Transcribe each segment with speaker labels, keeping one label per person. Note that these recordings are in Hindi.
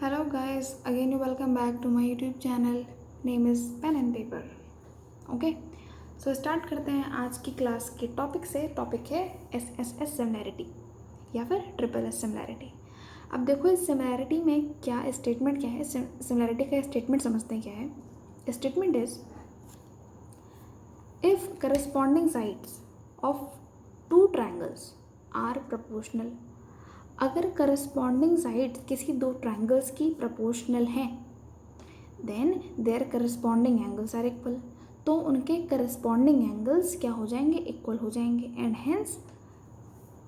Speaker 1: Hello guys, again you welcome back to my YouTube channel. Name is Pen and Paper. Okay, so start करते हैं आज की क्लास के टॉपिक से. टॉपिक है SSS सिमिलैरिटी या फिर ट्रिपल एस सिमिलैरिटी. अब देखो इस सिमिलैरिटी में क्या स्टेटमेंट क्या है. सिमिलैरिटी का स्टेटमेंट समझते हैं क्या है. Statement is if corresponding sides of two triangles are proportional. अगर करस्पॉन्डिंग साइड्स किसी दो ट्रायंगल्स की प्रोपोर्शनल हैं then their corresponding angles are equal. तो उनके करस्पॉन्डिंग एंगल्स क्या हो जाएंगे, इक्वल हो जाएंगे and hence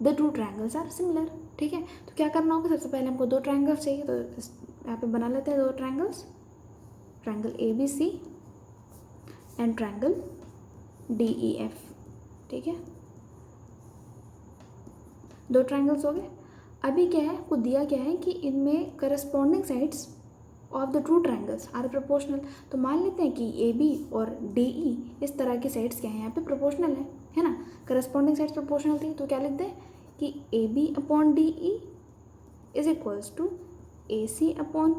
Speaker 1: the two triangles are similar. ठीक है, तो क्या करना होगा, सबसे पहले हमको दो ट्रायंगल्स चाहिए, तो यहाँ पे बना लेते हैं दो triangles. Triangle ABC and triangle DEF. ठीक है, दो ट्रायंगल्स हो गए. अभी क्या है, आपको दिया क्या है कि इनमें corresponding sides of the two triangles are proportional. तो मान लेते हैं कि AB और DE इस तरह की साइड्स क्या है, यहाँ पे प्रोपोर्शनल है ना. करस्पॉन्डिंग साइड्स प्रोपोर्शनल थी, तो क्या लिख दें कि AB upon DE is equals to AC upon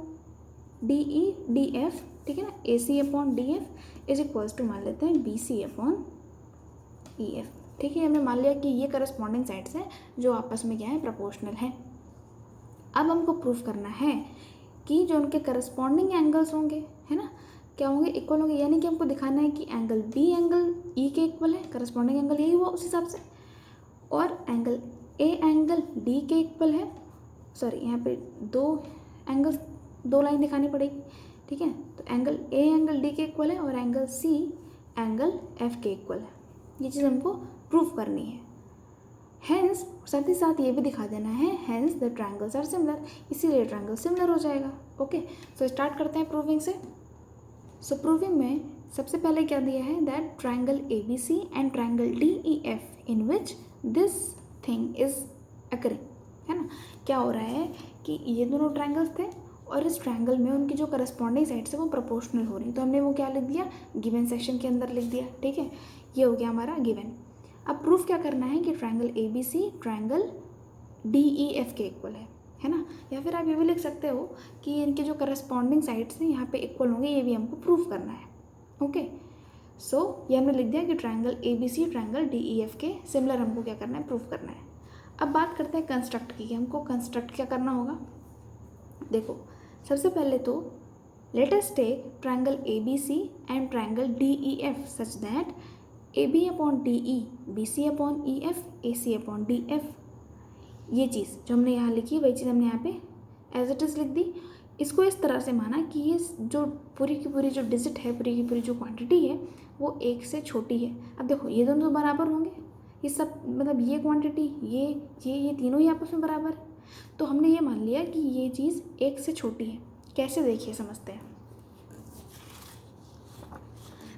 Speaker 1: DE DF. ठीक है ना, AC upon DF is equals to मान लेते हैं BC अपॉन EF. ठीक है, हमने मान लिया कि ये करस्पॉन्डिंग साइड्स हैं जो आपस में क्या है, प्रोपोर्शनल हैं. अब हमको प्रूफ करना है कि जो उनके करस्पॉन्डिंग एंगल्स होंगे, है ना, क्या होंगे, इक्वल होंगे. यानी कि हमको दिखाना है कि एंगल B एंगल E के इक्वल है, करस्पॉन्डिंग एंगल यही हुआ उस हिसाब से, और एंगल A एंगल D के इक्वल है. सॉरी, यहाँ पे दो लाइन दिखानी पड़ेगी. ठीक है, तो एंगल A एंगल D के इक्वल है और एंगल C एंगल F के इक्वल है. ये चीज़ हमको प्रूफ करनी है. हेंस साथ ही साथ ये भी दिखा देना है hence the triangles are similar, इसीलिए ट्रायंगल सिमिलर हो जाएगा. ओके, सो स्टार्ट करते हैं प्रूविंग से. सो प्रूविंग में सबसे पहले क्या दिया है, that triangle ABC and triangle DEF in which this thing is occurring. है ना, क्या हो रहा है कि ये दोनों ट्रायंगल्स थे और इस ट्रायंगल में उनकी जो करस्पॉन्डिंग साइड्स है वो प्रोपोर्शनल हो रही. तो हमने वो क्या लिख दिया, गिवन सेक्शन के अंदर लिख दिया. ठीक है, ये हो गया हमारा गिवन. अब प्रूफ क्या करना है कि ट्रायंगल ABC ट्रायंगल DEF के इक्वल है ना. या फिर आप ये भी लिख सकते हो कि इनके जो करस्पॉन्डिंग साइड्स हैं यहाँ पे इक्वल होंगे, ये भी हमको प्रूफ करना है. ओके, सो ये हमने लिख दिया कि ट्रायंगल ABC ट्रायंगल DEF के सिमिलर हमको क्या करना है, प्रूफ करना है. अब बात करते हैं कंस्ट्रक्ट की, हमको कंस्ट्रक्ट क्या करना होगा. देखो सबसे पहले तो let us take triangle ABC and triangle DEF such that AB upon DE BC upon EF AC upon DF. ये चीज़ जो हमने यहाँ लिखी वही चीज़ हमने यहाँ पे एज इट इज़ लिख दी. इसको इस तरह से माना कि ये जो पूरी की पूरी जो डिजिट है, पूरी की पूरी जो क्वांटिटी है वो एक से छोटी है. अब देखो ये दोनों तो बराबर होंगे, ये सब मतलब ये क्वांटिटी ये तीनों ही आपस में बराबर है. तो हमने ये मान लिया कि ये चीज़ एक से छोटी है. कैसे, देखिए समझते हैं.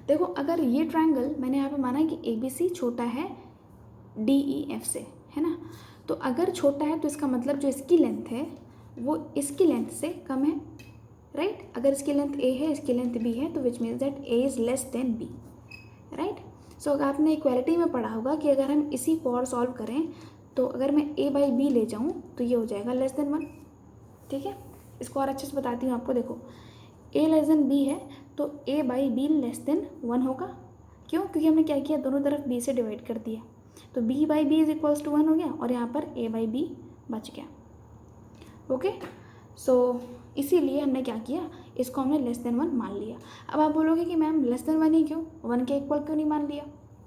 Speaker 1: देखो अगर ये ट्रायंगल मैंने यहाँ पे माना कि ABC छोटा है DEF से, है ना. तो अगर छोटा है तो इसका मतलब जो इसकी लेंथ है वो इसकी लेंथ से कम है, राइट. अगर इसकी लेंथ A है, इसकी लेंथ B है, तो which means that A is less than B, right. So अगर आपने इक्वालिटी में पढ़ा होगा कि अगर हम इसी को और सॉल्व करें तो अगर मैं A बाई B ले जाऊँ तो ये हो जाएगा लेस देन 1. ठीक है, इसको और अच्छे से बताती हूँ आपको. देखो A लेस देन B है तो A by B less than 1 होगा. क्यों, क्योंकि हमने क्या किया, दोनों तरफ B से डिवाइड कर दिया, तो B by B is equals to 1 हो गया और यहाँ पर A बाई B बच गया. ओके, सो इसीलिए हमने क्या किया, इसको हमने लेस देन 1 मान लिया. अब आप बोलोगे कि मैम लेस देन 1 ही क्यों, 1 के इक्वल क्यों नहीं मान लिया.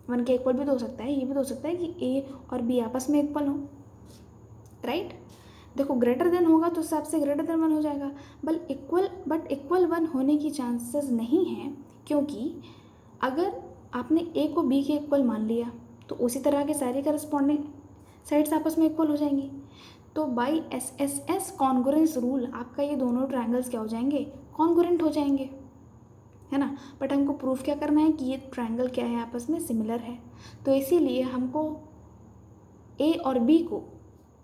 Speaker 1: 1 के इक्वल भी तो हो सकता है, ये भी तो हो सकता है कि A और B आपस में इक्वल हो, राइट. देखो ग्रेटर देन होगा तो उस हिसाब से ग्रेटर देन 1 हो जाएगा, बट इक्वल 1 होने की चांसेस नहीं है, क्योंकि अगर आपने A को B के इक्वल मान लिया तो उसी तरह के सारे करस्पॉन्डिंग साइड्स आपस में इक्वल हो जाएंगी. तो बाई SSS कॉन्ग्रुएंस रूल आपका ये दोनों ट्रायंगल्स क्या हो जाएंगे, कॉन्ग्रुएंट हो जाएंगे, है ना. बट हमको प्रूफ क्या करना है कि ये ट्रायंगल क्या है, आपस में सिमिलर है. तो इसीलिए हमको A और B को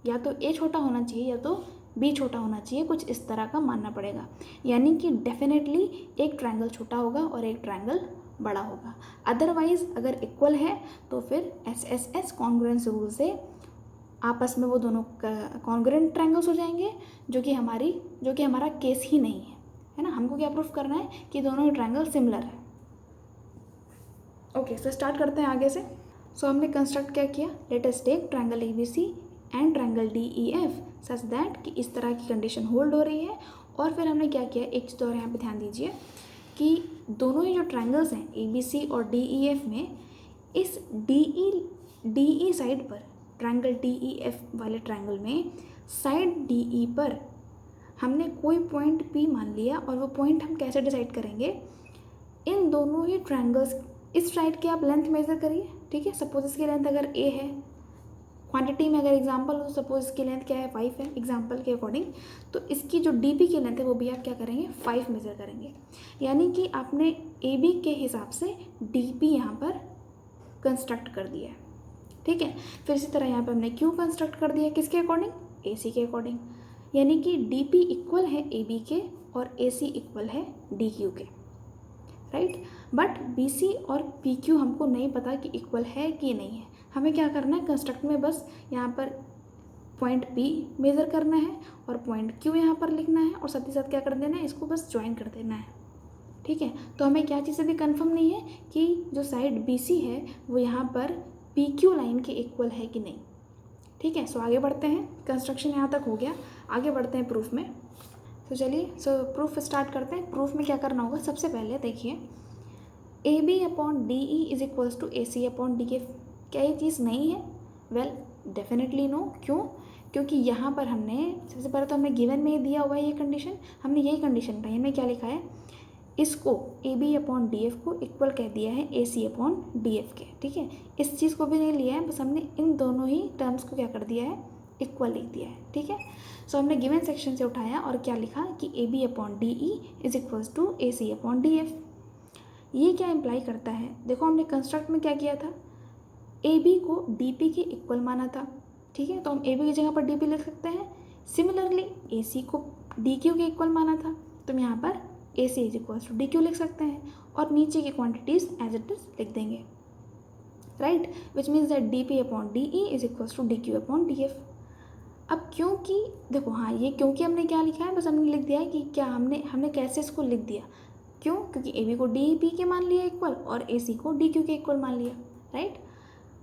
Speaker 1: या तो A छोटा होना चाहिए या तो B छोटा होना चाहिए, कुछ इस तरह का मानना पड़ेगा. यानी कि डेफिनेटली एक ट्रायंगल छोटा होगा और एक ट्रायंगल बड़ा होगा. अदरवाइज अगर इक्वल है तो फिर SSS कॉन्ग्रुएंस रूल से आपस में वो दोनों कॉन्ग्रुएंट ट्रायंगल्स हो जाएंगे, जो कि हमारा केस ही नहीं है ना। हमको क्या प्रूफ करना है कि दोनों ही ट्रायंगल सिमिलर है। ओके, सो स्टार्ट करते हैं आगे से। सो हमने कंस्ट्रक्ट क्या किया, let us take triangle ABC and triangle DEF such that कि इस तरह की कंडीशन होल्ड हो रही है। और फिर हमने क्या किया, एक चीज़ और यहाँ पे ध्यान दीजिए कि दोनों ही जो ट्रायंगल्स हैं ABC और DEF में, इस DE साइड पर, ट्रायंगल DEF वाले ट्रायंगल में साइड DE पर हमने कोई पॉइंट P मान लिया। और वो पॉइंट हम कैसे डिसाइड करेंगे, इन दोनों ही ट्रायंगल्स, इस साइड की आप लेंथ मेज़र करिए, ठीक है। सपोज इसकी लेंथ अगर A है, क्वांटिटी में अगर एग्जांपल हो, सपोज इसकी लेंथ क्या है 5 है एग्जांपल के अकॉर्डिंग, तो इसकी जो DP की लेंथ है वो भी आप क्या करेंगे 5 मेज़र करेंगे। यानी कि आपने AB के हिसाब से DP यहाँ पर कंस्ट्रक्ट कर दिया है, ठीक है। फिर इसी तरह यहाँ पे हमने Q कंस्ट्रक्ट कर दिया, किसके अकॉर्डिंग, AC के अकॉर्डिंग। यानी कि DP इक्वल है AB के और AC इक्वल है DQ के, राइट। बट BC और PQ हमको नहीं पता कि इक्वल है कि नहीं है। हमें क्या करना है, कंस्ट्रक्ट में बस यहाँ पर पॉइंट P मेज़र करना है और पॉइंट Q यहाँ पर लिखना है, और साथ ही साथ क्या कर देना है, इसको बस ज्वाइन कर देना है, ठीक है। तो हमें क्या चीज़ अभी कंफर्म नहीं है कि जो साइड BC है वो यहाँ पर PQ लाइन के इक्वल है कि नहीं, ठीक है। सो आगे बढ़ते हैं, कंस्ट्रक्शन यहाँ तक हो गया, आगे बढ़ते हैं प्रूफ में। तो चलिए, सो प्रूफ स्टार्ट करते हैं। प्रूफ में क्या करना होगा, सबसे पहले देखिए AB upon DE is equals to AC upon DF। क्या ये चीज़ नहीं है? Well definitely no. क्यों? क्योंकि यहाँ पर हमने सबसे पहले तो हमने गिवन में ही दिया हुआ है ये कंडीशन, हमने यही कंडीशन पाई, हमने क्या लिखा है, इसको AB अपॉन DF को इक्वल कह दिया है AC अपॉन DF के, ठीक है। इस चीज़ को भी नहीं लिया है, बस हमने इन दोनों ही टर्म्स को क्या कर दिया है, इक्वल लिख दिया है, ठीक है। सो हमने गिवन सेक्शन से उठाया और क्या लिखा कि AB upon DE is equals to AC upon DF। ये क्या इम्प्लाई करता है, देखो हमने कंस्ट्रक्ट में क्या किया था, AB को DP के इक्वल माना था, ठीक है। तो हम AB की जगह पर DP लिख सकते हैं। सिमिलरली AC को DQ के इक्वल माना था, तो हम यहाँ पर AC is equals to DQ लिख सकते हैं और नीचे की क्वांटिटीज़ एज इट इज लिख देंगे, right, which means that DP upon DE is equals to DQ upon DF। अब क्योंकि देखो, हाँ, ये क्योंकि हमने क्या लिखा है, बस हमने लिख दिया है कि क्या हमने कैसे इसको लिख दिया, क्यों, क्योंकि AB को DP के मान लिया इक्वल और AC को DQ के इक्वल मान लिया, राइट।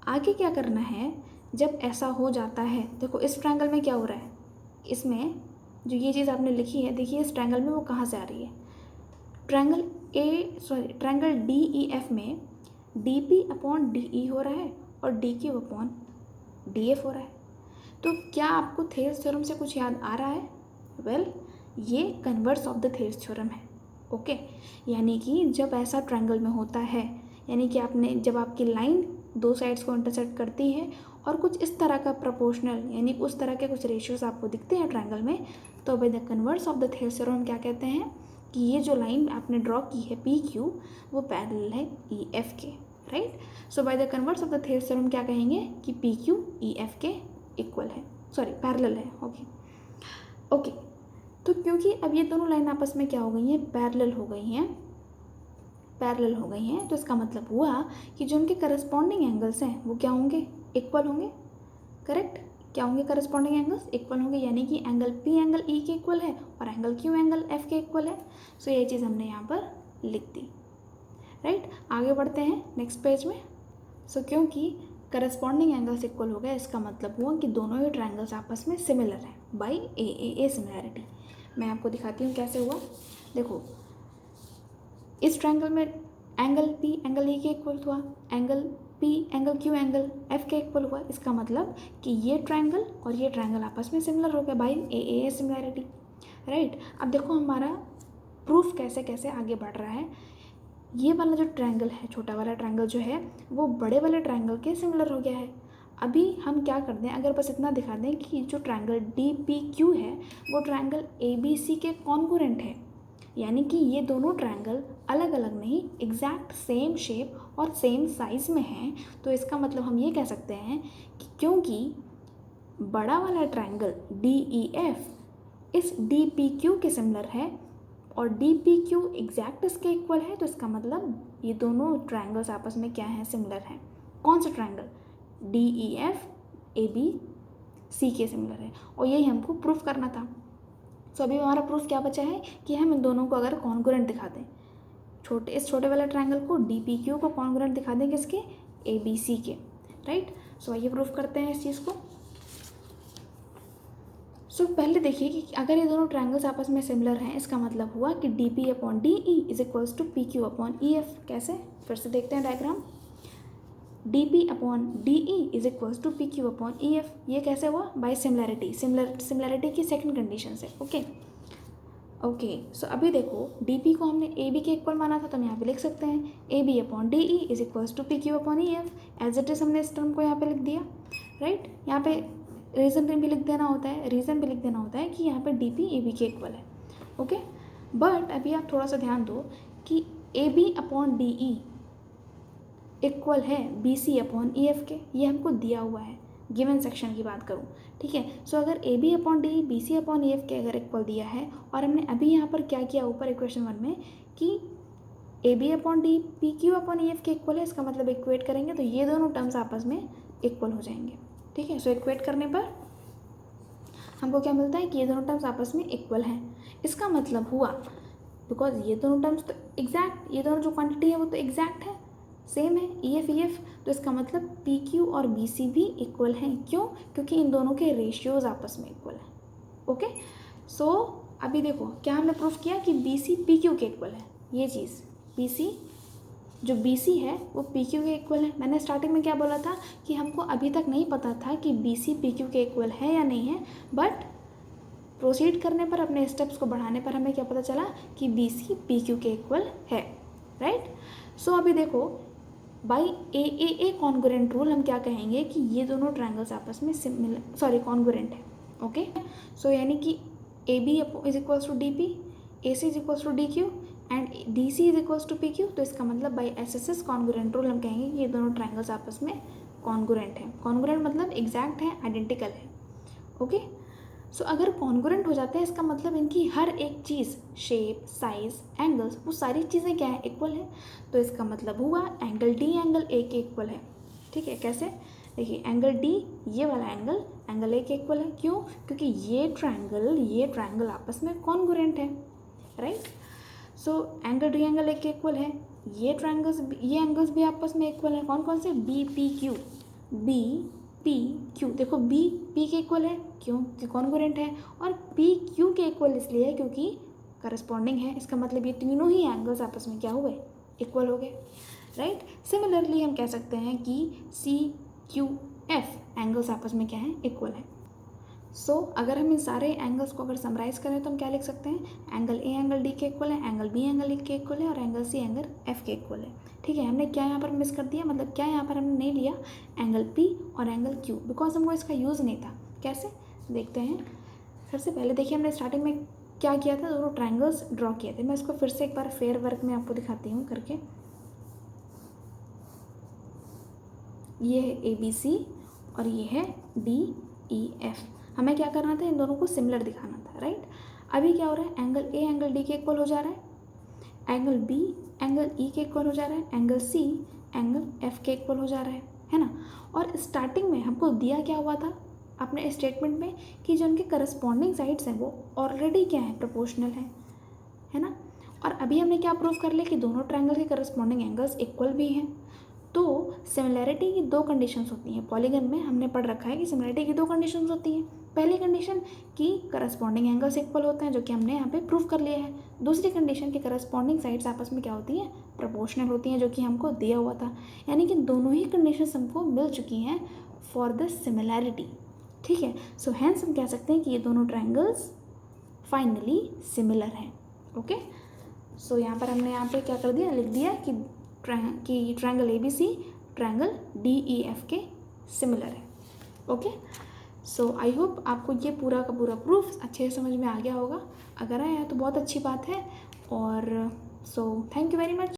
Speaker 1: आगे क्या करना है, जब ऐसा हो जाता है, देखो इस ट्रायंगल में क्या हो रहा है, इसमें जो ये चीज़ आपने लिखी है, देखिए इस ट्रायंगल में वो कहाँ से आ रही है, ट्रायंगल DEF में DP अपॉन DE हो रहा है और DQ अपॉन DF हो रहा है। तो क्या आपको थेल्स थ्योरम से कुछ याद आ रहा है? वेल, ये converse of the Thales theorem है, ओके। यानी कि जब ऐसा ट्रायंगल में होता है, यानी कि जब आपकी लाइन दो साइड्स को इंटरसेक्ट करती है और कुछ इस तरह का प्रोपोर्शनल, यानी उस तरह के कुछ रेशियोज आपको दिखते हैं ट्रायंगल में, तो by the converse of the Thales theorem क्या कहते हैं कि ये जो लाइन आपने ड्रॉ की है PQ, वो पैरेलल है EF के, right. So by the converse of the Thales theorem क्या कहेंगे कि PQ EF के इक्वल है, सॉरी पैरेलल है, ओके। तो क्योंकि अब ये दोनों लाइन आपस में क्या हो गई हैं, पैरेलल हो गई हैं, तो इसका मतलब हुआ कि जो उनके करस्पॉन्डिंग एंगल्स हैं वो क्या होंगे, इक्वल होंगे, करेक्ट। क्या होंगे, करस्पॉन्डिंग एंगल्स इक्वल होंगे, यानी कि एंगल P एंगल E के इक्वल है और एंगल Q एंगल F के इक्वल है। सो ये चीज़ हमने यहाँ पर लिख दी, राइट। आगे बढ़ते हैं नेक्स्ट पेज में। सो क्योंकि करस्पॉन्डिंग एंगल्स इक्वल हो गए, इसका मतलब हुआ कि दोनों ही ट्रायंगल्स आपस में सिमिलर हैं बाई AAA सिमिलैरिटी। मैं आपको दिखाती हूँ कैसे हुआ। देखो इस ट्रायंगल में एंगल P एंगल E के इक्वल हुआ, angle P angle Q angle F के इक्वल हुआ। इसका मतलब कि ये ट्रायंगल और ये ट्रायंगल आपस में सिमिलर हो गया बाई AAA सिमिलैरिटी, राइट। अब देखो हमारा प्रूफ कैसे कैसे आगे बढ़ रहा है। ये वाला जो ट्रायंगल है, छोटा वाला ट्रायंगल जो है, वो बड़े वाले ट्रायंगल के सिमिलर हो गया है। अभी हम क्या कर दें, अगर बस इतना दिखा दें कि जो ट्रायंगल DPQ है वो ट्रायंगल ABC के कॉन्ग्रुएंट है, यानी कि ये दोनों ट्रायंगल अलग अलग नहीं, एग्जैक्ट सेम शेप और सेम साइज़ में हैं। तो इसका मतलब हम ये कह सकते हैं कि क्योंकि बड़ा वाला ट्रायंगल DEF इस DPQ के सिमिलर है और DPQ एग्जैक्ट इसके इक्वल है, तो इसका मतलब ये दोनों ट्रायंगल्स आपस में क्या हैं, सिमिलर हैं। कौन सा ट्रायंगल, DEF AB सी के सिमिलर है, और यही हमको प्रूफ करना था। सो अभी हमारा प्रूफ क्या बचा है कि हम इन दोनों को अगर कॉन्ग्रुएंट दिखा दें, इस छोटे वाले ट्रायंगल को डी पी क्यू को कॉन्ग्रुएंट दिखा दें किसके, ए बी सी के, राइट। सो आइए प्रूफ करते हैं इस चीज़ को। सो पहले देखिए कि अगर ये दोनों ट्रायंगल्स आपस में सिमिलर हैं, इसका मतलब हुआ कि D P upon D E is equals to P Q upon E F. कैसे, फिर से देखते हैं डायग्राम। D P upon D E is equals to P Q upon E F. ये कैसे हुआ, बाय सिमिलैरिटी, सिमिलैरिटी की सेकंड कंडीशन से। ओके सो अभी देखो डी पी को हमने ए बी के इक्वल माना था, तो हम यहाँ पे लिख सकते हैं A B upon D E is equals to P Q upon E F. As it is हमने इस टर्म को यहाँ पे लिख दिया, राइट। यहाँ पे रीज़न भी लिख देना होता है, कि यहाँ पे डी पी ए बी के इक्वल है। ओके, बट अभी आप थोड़ा सा ध्यान दो कि A B upon D E equal है B C upon E F के, ये हमको दिया हुआ है, गिवन सेक्शन की बात करूँ, ठीक है। सो अगर A B upon D B C upon E F के अगर इक्वल दिया है, और हमने अभी यहाँ पर क्या किया ऊपर इक्वेशन 1 में कि A B upon D P Q upon E F के इक्वल है, इसका मतलब इक्वेट करेंगे तो ये दोनों टर्म्स आपस में इक्वल हो जाएंगे, ठीक है। सो इक्वेट करने पर हमको क्या मिलता है कि ये दोनों टर्म्स आपस में इक्वल हैं। इसका मतलब हुआ बिकॉज ये दोनों टर्म्स तो एग्जैक्ट, ये दोनों जो क्वांटिटी है वो तो एग्जैक्ट है, सेम है, ई एफ, तो इसका मतलब पी क्यू और बी सी भी इक्वल हैं। क्यों, क्योंकि इन दोनों के रेशियोज आपस में इक्वल हैं। ओके, सो अभी देखो क्या हमने प्रूफ किया कि बी सी पी क्यू के इक्वल है। ये चीज़ बी सी, जो बी सी है वो पी क्यू के इक्वल है। मैंने स्टार्टिंग में क्या बोला था कि हमको अभी तक नहीं पता था कि बी सी पी क्यू के इक्वल है या नहीं है, बट प्रोसीड करने पर, अपने स्टेप्स को बढ़ाने पर हमें क्या पता चला कि बी सी पी क्यू के इक्वल है, राइट। सो अभी देखो बाई ए कॉन्ग्रुएंट रूल हम क्या कहेंगे कि ये दोनों ट्रायंगल्स आपस में कॉन्ग्रुएंट है। ओके, सो यानी कि A B is equals to D P, A C is equals to D Q and D C is equals to P Q. तो इसका मतलब by S S S congruent rule हम कहेंगे कि ये दोनों ट्रायंगल्स आपस में कॉन्ग्रुएंट है। कॉन्ग्रुएंट मतलब एग्जैक्ट है, आइडेंटिकल है। ओके, सो अगर कॉन्ग्रुएंट हो जाते हैं इसका मतलब इनकी हर एक चीज़, शेप, साइज, एंगल्स, वो सारी चीज़ें क्या है, इक्वल है। तो इसका मतलब हुआ एंगल डी एंगल ए के इक्वल है, ठीक है। कैसे, देखिए एंगल डी, ये वाला एंगल ए के इक्वल है। क्यों, क्योंकि ये ट्रायंगल आपस में कॉन्ग्रुएंट है, right. So angle D angle A के इक्वल है, ये एंगल्स भी आपस में इक्वल है। कौन कौन से, B P Q, B P Q, देखो बी पी के इक्वल है, क्यों कि कॉन्ग्रुएंट है, और पी क्यू के इक्वल इसलिए है क्योंकि करस्पॉन्डिंग है। इसका मतलब ये तीनों ही एंगल्स आपस में क्या हुए, इक्वल हो गए, राइट। सिमिलरली हम कह सकते हैं कि सी क्यू एफ एंगल्स आपस में क्या है, इक्वल है। सो अगर हम इन सारे एंगल्स को अगर समराइज करें तो हम क्या लिख सकते हैं, एंगल ए एंगल डी के इक्वल है, एंगल बी एंगल ई के इक्वल है, और एंगल सी एंगल एफ के इक्वल है, ठीक है। हमने क्या यहाँ पर मिस कर दिया, मतलब क्या यहाँ पर हमने नहीं लिया एंगल पी और एंगल क्यू, बिकॉज हमको इसका यूज़ नहीं था। कैसे, देखते हैं। सबसे पहले देखिए हमने स्टार्टिंग में क्या किया था, दोनों ट्रायंगल्स ड्रॉ किए थे। मैं इसको फिर से एक बार फेयर वर्क में आपको दिखाती हूँ करके। ये है ए बी सी और ये है डी ई एफ। हमें क्या करना था, इन दोनों को सिमिलर दिखाना था, राइट। अभी क्या हो रहा है, एंगल ए एंगल डी के इक्वल हो जा रहा है, एंगल बी एंगल ई के इक्वल हो जा रहा है, एंगल सी एंगल एफ के इक्वल हो जा रहा है ना। और स्टार्टिंग में हमको दिया क्या हुआ था अपने स्टेटमेंट में कि जो उनके करस्पॉन्डिंग साइड्स हैं वो ऑलरेडी क्या है, प्रोपोर्शनल है ना। और अभी हमने क्या प्रूव कर लिया कि दोनों ट्रायंगल के करस्पॉन्डिंग एंगल्स इक्वल भी हैं। तो सिमिलैरिटी की दो कंडीशंस होती हैं, पॉलीगन में हमने पढ़ रखा है कि सिमिलैरिटी की दो कंडीशंस होती हैं। पहली कंडीशन कि करस्पॉन्डिंग एंगल्स इक्वल होते हैं, जो कि हमने यहाँ पे प्रूव कर लिया है। दूसरी कंडीशन कि करस्पॉन्डिंग साइड्स आपस में क्या होती हैं, प्रोपोर्शनल होती हैं, जो कि हमको दिया हुआ था। यानी कि दोनों ही कंडीशंस हमको मिल चुकी हैं फॉर द सिमिलैरिटी, ठीक है। सो हैंस हम कह सकते हैं कि ये दोनों ट्रायंगल्स फाइनली सिमिलर हैं। ओके, सो यहाँ पर हमने यहाँ पे क्या कर दिया, लिख दिया कि triangle A B C triangle D E F के सिमिलर है। ओके, सो आई होप आपको ये पूरा का पूरा प्रूफ अच्छे से समझ में आ गया होगा। अगर आया तो बहुत अच्छी बात है। और so thank you very much.